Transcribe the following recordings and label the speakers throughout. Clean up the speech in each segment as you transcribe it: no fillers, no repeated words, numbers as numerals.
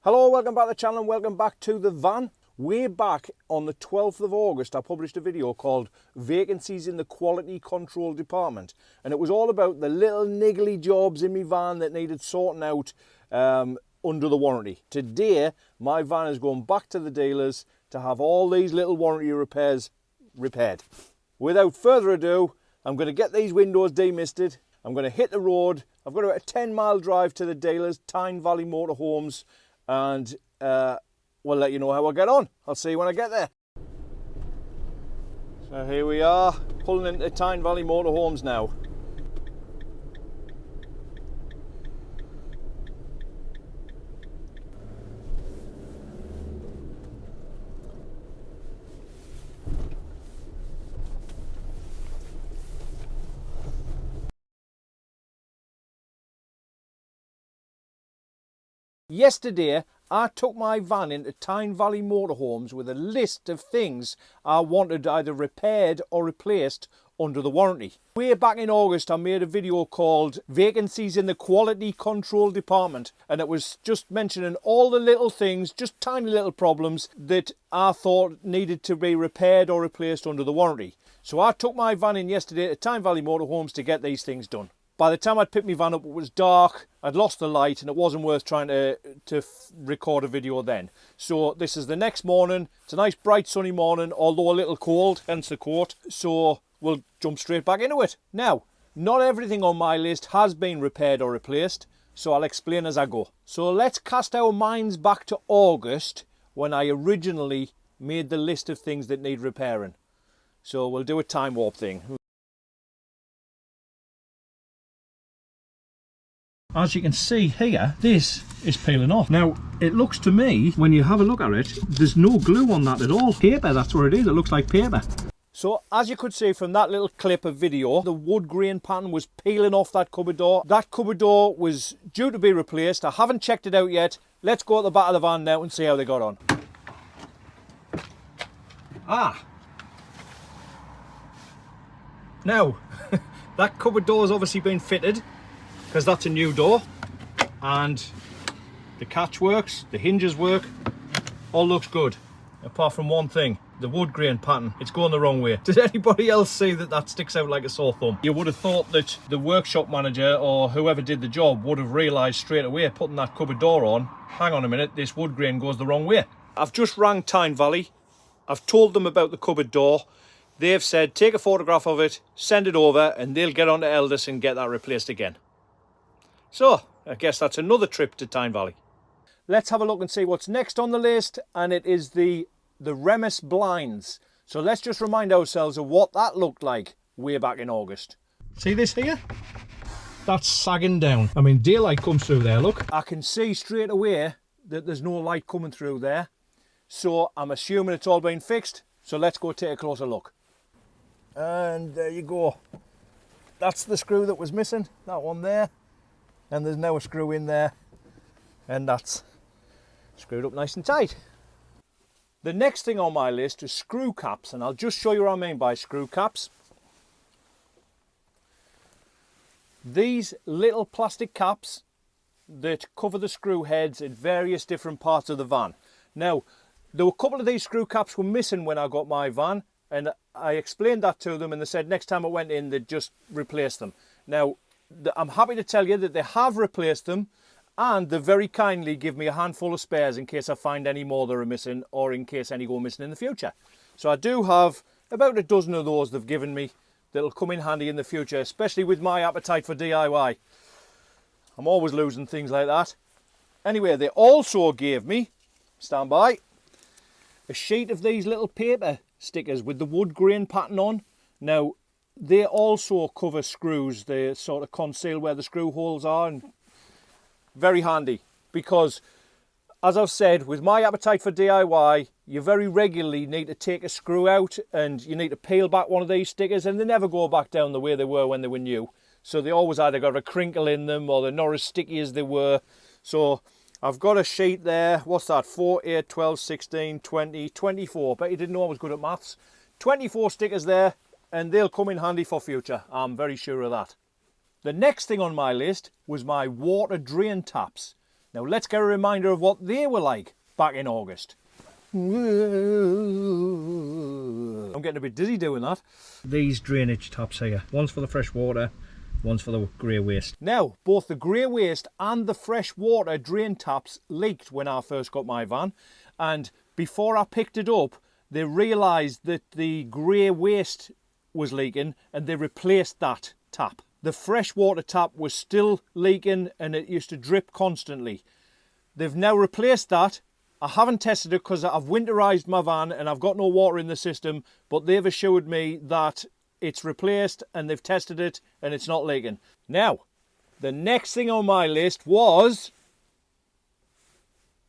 Speaker 1: Hello, welcome back to the channel and welcome back to the van. Way back on the 12th of August, I published a video called Vacancies in the Quality Control Department. And it was all about the little niggly jobs in my van that needed sorting out under the warranty. Today, my van is going back to the dealers to have all these little warranty repairs repaired. Without further ado, I'm going to get these windows demisted. I'm going to hit the road. I've got about a 10-mile drive to the dealers, Tyne Valley Motorhomes, and we'll let you know how I get on. I'll see you when I get there. So here we are, pulling into Tyne Valley Motorhomes now. Yesterday, I took my van into Tyne Valley Motorhomes with a list of things I wanted either repaired or replaced under the warranty. Way back in August, I made a video called Vacancies in the Quality Control Department, and it was just mentioning all the little things, just tiny little problems that I thought needed to be repaired or replaced under the warranty. So I took my van in yesterday to Tyne Valley Motorhomes to get these things done. By the time I'd picked my van up, it was dark, I'd lost the light, and it wasn't worth trying to record a video then. So this is the next morning. It's a nice bright sunny morning, although a little cold, hence the coat. So we'll jump straight back into it. Now, not everything on my list has been repaired or replaced, so I'll explain as I go. So let's cast our minds back to August, when I originally made the list of things that need repairing. So we'll do a time warp thing. As you can see here, this is peeling off. Now, it looks to me, when you have a look at it, there's no glue on that at all. Paper, that's what it is. It looks like paper. So, as you could see from that little clip of video, the wood grain pattern was peeling off that cupboard door. That cupboard door was due to be replaced. I haven't checked it out yet. Let's go at the back of the van now and see how they got on. Now, that cupboard door has obviously been fitted, because that's a new door, and the catch works, the hinges work, all looks good, apart from one thing, the wood grain pattern. It's going the wrong way. Did anybody else see that sticks out like a sore thumb? You would have thought that the workshop manager or whoever did the job would have realised straight away, putting that cupboard door on, hang on a minute, this wood grain goes the wrong way. I've just rang Tyne Valley. I've told them about the cupboard door. They've said take a photograph of it, send it over, and they'll get on to Elddis and get that replaced again. So, I guess that's another trip to Tyne Valley. Let's have a look and see what's next on the list, and it is the Remus blinds. So let's just remind ourselves of what that looked like way back in August. See this here? That's sagging down. I mean, daylight comes through there, look. I can see straight away that there's no light coming through there. So I'm assuming it's all been fixed. So let's go take a closer look. And there you go. That's the screw that was missing, that one there. And there's now a screw in there, and that's screwed up nice and tight. The next thing on my list is screw caps, and I'll just show you what I mean by screw caps. These little plastic caps that cover the screw heads in various different parts of the van. Now, there were a couple of these screw caps were missing when I got my van, and I explained that to them, and they said next time I went in they'd just replace them. Now, I'm happy to tell you that they have replaced them, and they very kindly give me a handful of spares in case I find any more that are missing, or in case any go missing in the future. So I do have about a dozen of those they've given me that'll come in handy in the future, especially with my appetite for DIY. I'm always losing things like that. Anyway, they also gave me, stand by, a sheet of these little paper stickers with the wood grain pattern on. Now, they also cover screws. They sort of conceal where the screw holes are, and very handy because, as I've said, with my appetite for DIY, you very regularly need to take a screw out and you need to peel back one of these stickers, and they never go back down the way they were when they were new. So they always either got a crinkle in them or they're not as sticky as they were. So I've got a sheet there. What's that? 4, 8, 12, 16, 20, 24. Bet you didn't know I was good at maths. 24 stickers there. And they'll come in handy for future, I'm very sure of that. The next thing on my list was my water drain taps. Now let's get a reminder of what they were like back in August. I'm getting a bit dizzy doing that. These drainage taps here, one's for the fresh water, one's for the grey waste. Now, both the grey waste and the fresh water drain taps leaked when I first got my van, and before I picked it up, they realised that the grey waste was leaking and they replaced that tap. The fresh water tap was still leaking and it used to drip constantly. They've now replaced that. I haven't tested it because I've winterised my van and I've got no water in the system, but they've assured me that it's replaced and they've tested it and it's not leaking. Now, the next thing on my list was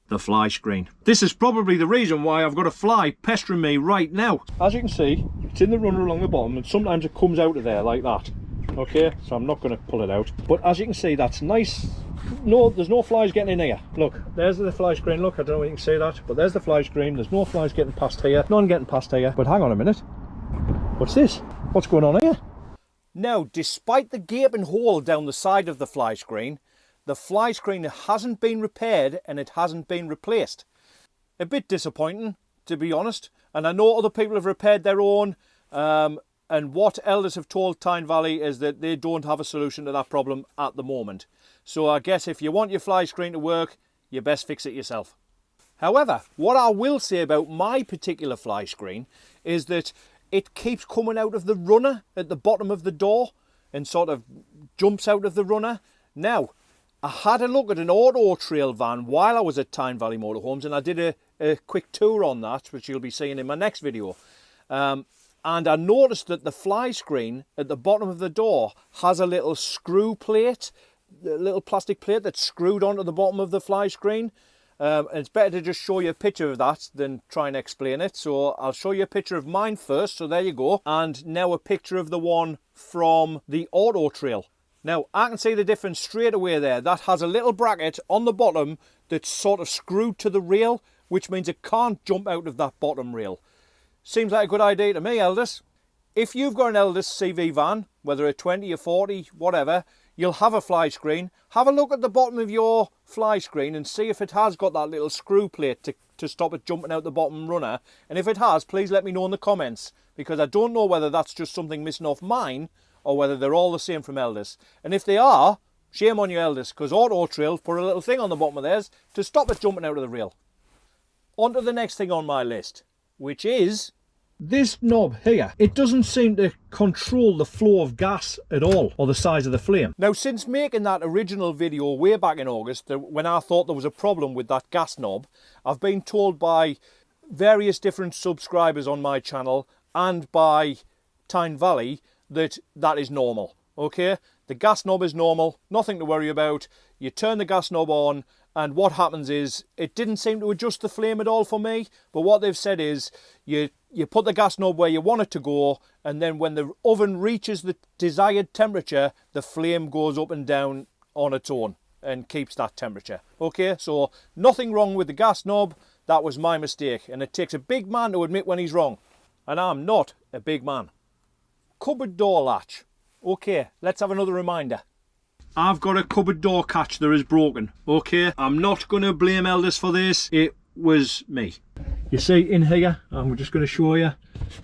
Speaker 1: the fly screen. This is probably the reason why I've got a fly pestering me right now. As you can see, it's in the runner along the bottom and sometimes it comes out of there like that. Okay, so I'm not going to pull it out. But as you can see, that's nice. No, there's no flies getting in here. Look, there's the fly screen. Look, I don't know if you can see that, but there's the fly screen. There's no flies getting past here. None getting past here. But hang on a minute. What's this? What's going on here? Now, despite the gaping hole down the side of the fly screen hasn't been repaired and it hasn't been replaced. A bit disappointing, to be honest. And I know other people have repaired their own. And what Elddis have told Tyne Valley is that they don't have a solution to that problem at the moment. So I guess if you want your fly screen to work, you best fix it yourself. However, what I will say about my particular fly screen is that it keeps coming out of the runner at the bottom of the door and sort of jumps out of the runner. Now, I had a look at an auto trail van while I was at Tyne Valley Motorhomes and I did a quick tour on that, which you'll be seeing in my next video. And I noticed that the fly screen at the bottom of the door has a little screw plate, a little plastic plate that's screwed onto the bottom of the fly screen. And it's better to just show you a picture of that than try and explain it. So I'll show you a picture of mine first, so there you go. And now a picture of the one from the auto trail. Now, I can see the difference straight away there. That has a little bracket on the bottom that's sort of screwed to the rail, which means it can't jump out of that bottom rail. Seems like a good idea to me, Elddis. If you've got an Elddis CV van, whether a 20 or 40, whatever, you'll have a fly screen. Have a look at the bottom of your fly screen and see if it has got that little screw plate to stop it jumping out the bottom runner. And if it has, please let me know in the comments, because I don't know whether that's just something missing off mine or whether they're all the same from Elddis. And if they are, shame on you, Elddis, because Auto Trail put a little thing on the bottom of theirs to stop it jumping out of the rail. On to the next thing on my list, which is this knob here. It doesn't seem to control the flow of gas at all, or the size of the flame. Now, since making that original video way back in August, when I thought there was a problem with that gas knob, I've been told by various different subscribers on my channel and by Tyne Valley that that is normal. Okay, the gas knob is normal, nothing to worry about. You turn the gas knob on, and what happens is, it didn't seem to adjust the flame at all for me, but what they've said is, you put the gas knob where you want it to go, and then when the oven reaches the desired temperature, the flame goes up and down on its own and keeps that temperature. Okay, so nothing wrong with the gas knob. That was my mistake, and it takes a big man to admit when he's wrong, and I'm not a big man. Cupboard door latch. Okay, let's have another reminder. I've got a cupboard door catch that is broken. Okay, I'm not going to blame Elddis for this. It was me. You see in here, I'm just going to show you,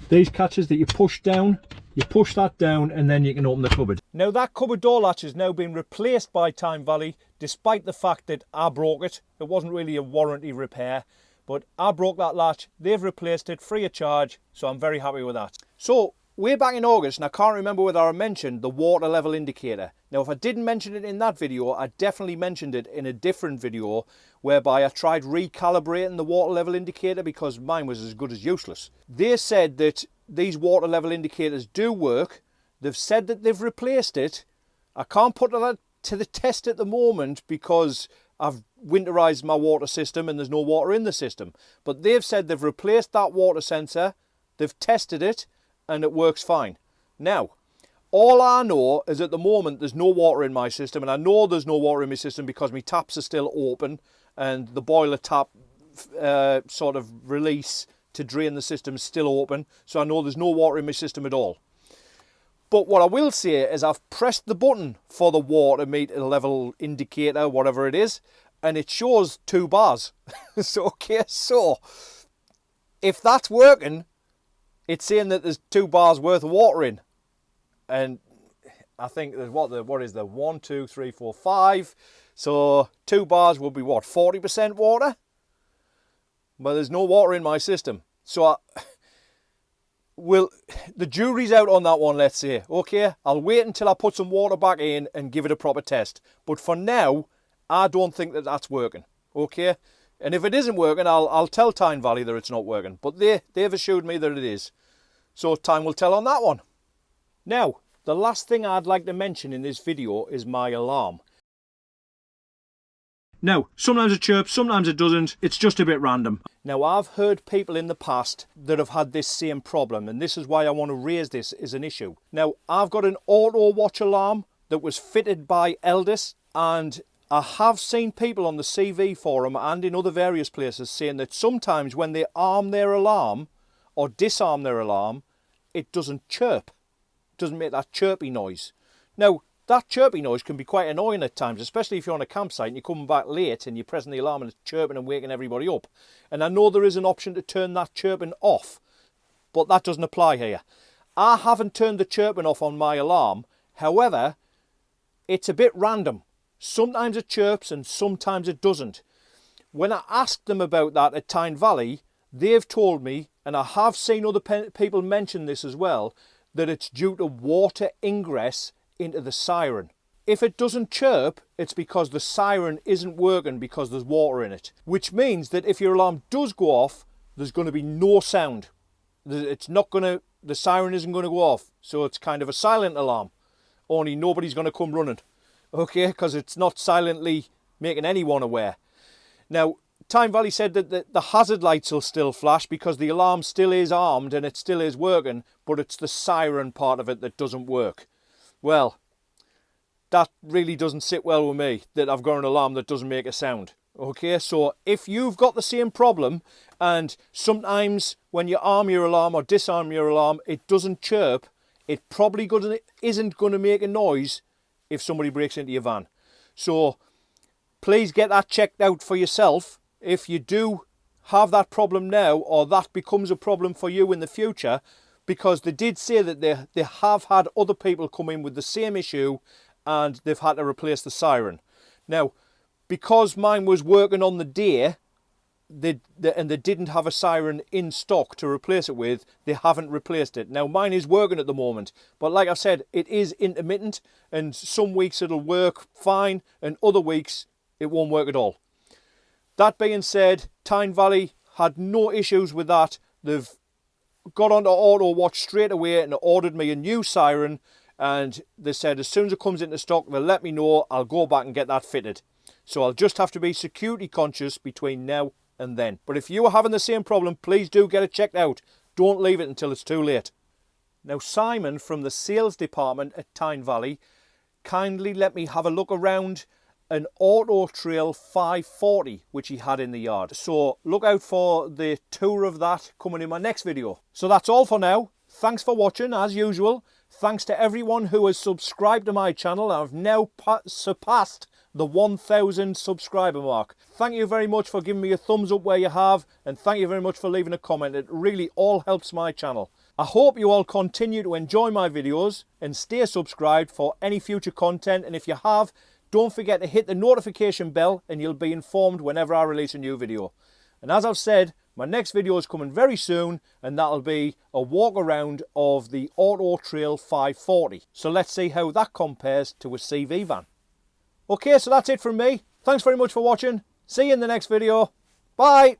Speaker 1: these catches that you push down, you push that down and then you can open the cupboard. Now that cupboard door latch has now been replaced by Tyne Valley, despite the fact that I broke it. It wasn't really a warranty repair, but I broke that latch. They've replaced it free of charge, so I'm very happy with that. So, way back in August, and I can't remember whether I mentioned the water level indicator. Now, if I didn't mention it in that video, I definitely mentioned it in a different video whereby I tried recalibrating the water level indicator because mine was as good as useless. They said that these water level indicators do work. They've said that they've replaced it. I can't put that to the test at the moment because I've winterized my water system and there's no water in the system. But they've said they've replaced that water sensor, they've tested it, and it works fine. Now, all I know is at the moment there's no water in my system, and I know there's no water in my system because my taps are still open and the boiler tap sort of release to drain the system is still open, so I know there's no water in my system at all. But what I will say is I've pressed the button for the water meter level indicator, whatever it is, and it shows 2 bars. So, okay, so if that's working, it's saying that there's 2 bars worth of water in. And I think there's what is there? 1, 2, 3, 4, 5. So 2 bars would be what? 40% water? But there's no water in my system. So the jury's out on that one, let's say. Okay, I'll wait until I put some water back in and give it a proper test. But for now, I don't think that that's working. Okay, and if it isn't working, I'll tell Tyne Valley that it's not working. But they've assured me that it is. So time will tell on that one. Now, the last thing I'd like to mention in this video is my alarm. Now, sometimes it chirps, sometimes it doesn't. It's just a bit random. Now, I've heard people in the past that have had this same problem, and this is why I want to raise this as an issue. Now, I've got an auto watch alarm that was fitted by Elddis, and I have seen people on the CV forum and in other various places saying that sometimes when they arm their alarm or disarm their alarm, it doesn't chirp. It doesn't make that chirpy noise. Now, that chirpy noise can be quite annoying at times, especially if you're on a campsite and you're coming back late and you're pressing the alarm and it's chirping and waking everybody up. And I know there is an option to turn that chirping off, but that doesn't apply here. I haven't turned the chirping off on my alarm. However, it's a bit random. Sometimes it chirps and sometimes it doesn't. When I asked them about that at Tyne Valley, they've told me, and I have seen other people mention this as well, that it's due to water ingress into the siren. If it doesn't chirp, it's because the siren isn't working because there's water in it. Which means that if your alarm does go off, there's going to be no sound. The siren isn't going to go off. So it's kind of a silent alarm. Only nobody's going to come running. Okay, because it's not silently making anyone aware. Now, Tyne Valley said that the hazard lights will still flash because the alarm still is armed and it still is working, but it's the siren part of it that doesn't work. Well, that really doesn't sit well with me, that I've got an alarm that doesn't make a sound. Okay, so if you've got the same problem and sometimes when you arm your alarm or disarm your alarm, it doesn't chirp, it probably isn't going to make a noise if somebody breaks into your van. So please get that checked out for yourself. If you do have that problem now, or that becomes a problem for you in the future, because they did say that they have had other people come in with the same issue and they've had to replace the siren. Now, because mine was working on the day and they didn't have a siren in stock to replace it with, they haven't replaced it. Now, mine is working at the moment, but like I said, it is intermittent, and some weeks it'll work fine and other weeks it won't work at all. That being said, Tyne Valley had no issues with that. They've got onto auto watch straight away and ordered me a new siren, and they said as soon as it comes into stock they'll let me know. I'll go back and get that fitted. So I'll just have to be security conscious between now and then. But if you are having the same problem, please do get it checked out. Don't leave it until it's too late. Now, Simon from the sales department at Tyne Valley kindly let me have a look around an Auto Trail 540 which he had in the yard. So look out for the tour of that coming in my next video. So that's all for now. Thanks for watching as usual. Thanks to everyone who has subscribed to my channel. I've now surpassed the 1,000 subscriber mark. Thank you very much for giving me a thumbs up where you have, and thank you very much for leaving a comment. It really all helps my channel. I hope you all continue to enjoy my videos and stay subscribed for any future content, and if you have, don't forget to hit the notification bell and you'll be informed whenever I release a new video. And as I've said, my next video is coming very soon, and that'll be a walk around of the Auto Trail 540. So let's see how that compares to a CV van. Okay, so that's it from me. Thanks very much for watching. See you in the next video. Bye.